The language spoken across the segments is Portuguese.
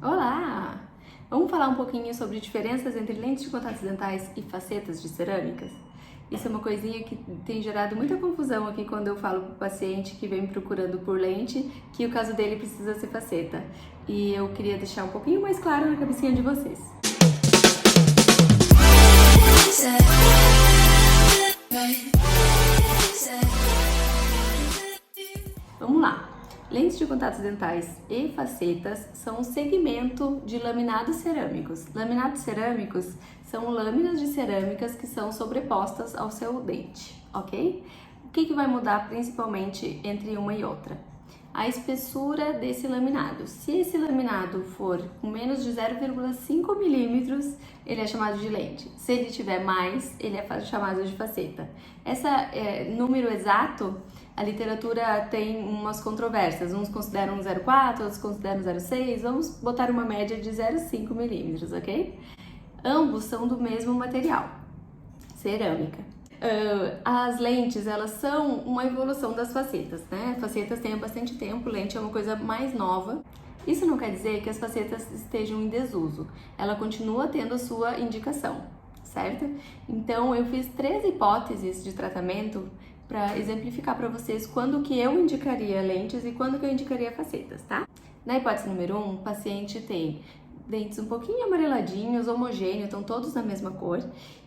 Olá! Vamos falar um pouquinho sobre diferenças entre lentes de contatos dentais e facetas de cerâmicas? Isso é uma coisinha que tem gerado muita confusão aqui quando eu falo para o paciente que vem procurando por lente que o caso dele precisa ser faceta. E eu queria deixar um pouquinho mais claro na cabecinha de vocês. Vamos lá! Lentes de contatos dentais e facetas são um segmento de laminados cerâmicos. Laminados cerâmicos são lâminas de cerâmicas que são sobrepostas ao seu dente, ok? O que vai mudar principalmente entre uma e outra? A espessura desse laminado. Se esse laminado for com menos de 0,5 milímetros, ele é chamado de lente. Se ele tiver mais, ele é chamado de faceta. Esse número exato, a literatura tem umas controvérsias. Uns consideram 0,4, outros consideram 0,6. Vamos botar uma média de 0,5 milímetros, ok? Ambos são do mesmo material, cerâmica. As lentes, elas são uma evolução das facetas, né? Facetas têm há bastante tempo, lente é uma coisa mais nova. Isso não quer dizer que as facetas estejam em desuso. Ela continua tendo a sua indicação, certo? Então, eu fiz 3 hipóteses de tratamento para exemplificar para vocês quando que eu indicaria lentes e quando que eu indicaria facetas, tá? Na hipótese número 1, o paciente tem dentes um pouquinho amareladinhos, homogêneos, estão todos da mesma cor,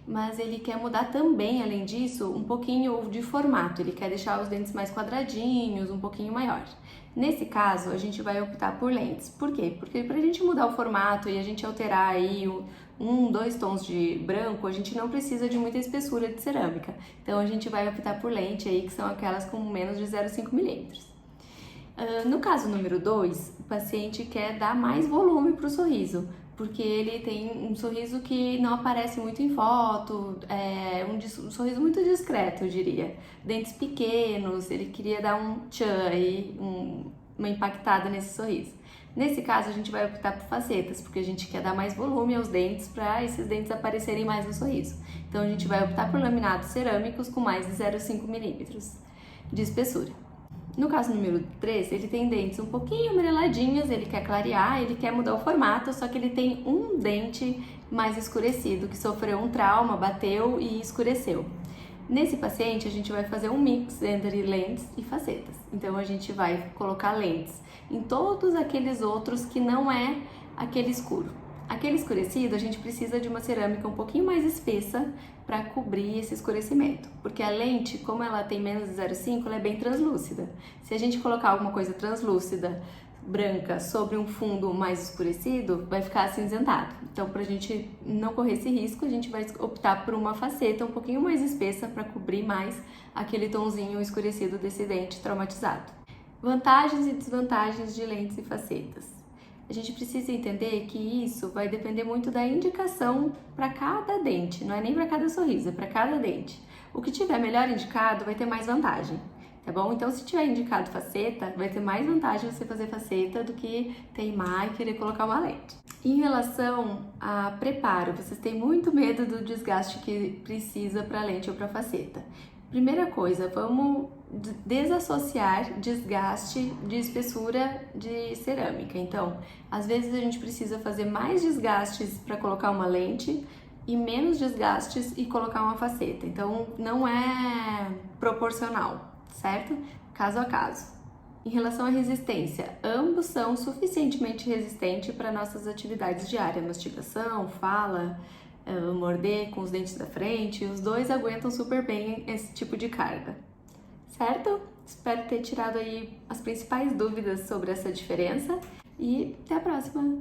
mas ele quer mudar também, além disso, um pouquinho de formato, ele quer deixar os dentes mais quadradinhos, um pouquinho maior. Nesse caso, a gente vai optar por lentes. Por quê? Porque para a gente mudar o formato e a gente alterar aí 2 tons de branco, a gente não precisa de muita espessura de cerâmica. Então, a gente vai optar por lente aí, que são aquelas com menos de 0,5 milímetros. No caso número 2, o paciente quer dar mais volume para o sorriso, porque ele tem um sorriso que não aparece muito em foto, um sorriso muito discreto, eu diria. Dentes pequenos, ele queria dar um tchan aí, uma impactada nesse sorriso. Nesse caso, a gente vai optar por facetas, porque a gente quer dar mais volume aos dentes para esses dentes aparecerem mais no sorriso. Então, a gente vai optar por laminados cerâmicos com mais de 0,5 milímetros de espessura. No caso número 3, ele tem dentes um pouquinho amareladinhos, ele quer clarear, ele quer mudar o formato, só que ele tem um dente mais escurecido, que sofreu um trauma, bateu e escureceu. Nesse paciente, a gente vai fazer um mix entre lentes e facetas. Então, a gente vai colocar lentes em todos aqueles outros que não é aquele escuro. Aquele escurecido, a gente precisa de uma cerâmica um pouquinho mais espessa para cobrir esse escurecimento, porque a lente, como ela tem menos de 0,5, ela é bem translúcida. Se a gente colocar alguma coisa translúcida, branca, sobre um fundo mais escurecido, vai ficar acinzentado. Então, para a gente não correr esse risco, a gente vai optar por uma faceta um pouquinho mais espessa para cobrir mais aquele tonzinho escurecido desse dente traumatizado. Vantagens e desvantagens de lentes e facetas. A gente precisa entender que isso vai depender muito da indicação para cada dente, não é nem para cada sorriso, é para cada dente. O que tiver melhor indicado vai ter mais vantagem, tá bom? Então, se tiver indicado faceta, vai ter mais vantagem você fazer faceta do que teimar e querer colocar uma lente. Em relação a preparo, vocês têm muito medo do desgaste que precisa para lente ou para faceta. Primeira coisa, vamos desassociar desgaste de espessura de cerâmica. Então, às vezes a gente precisa fazer mais desgastes para colocar uma lente e menos desgastes e colocar uma faceta. Então, não é proporcional, certo? Caso a caso. Em relação à resistência, ambos são suficientemente resistentes para nossas atividades diárias, mastigação, fala, morder com os dentes da frente, os dois aguentam super bem esse tipo de carga, certo? Espero ter tirado aí as principais dúvidas sobre essa diferença e até a próxima!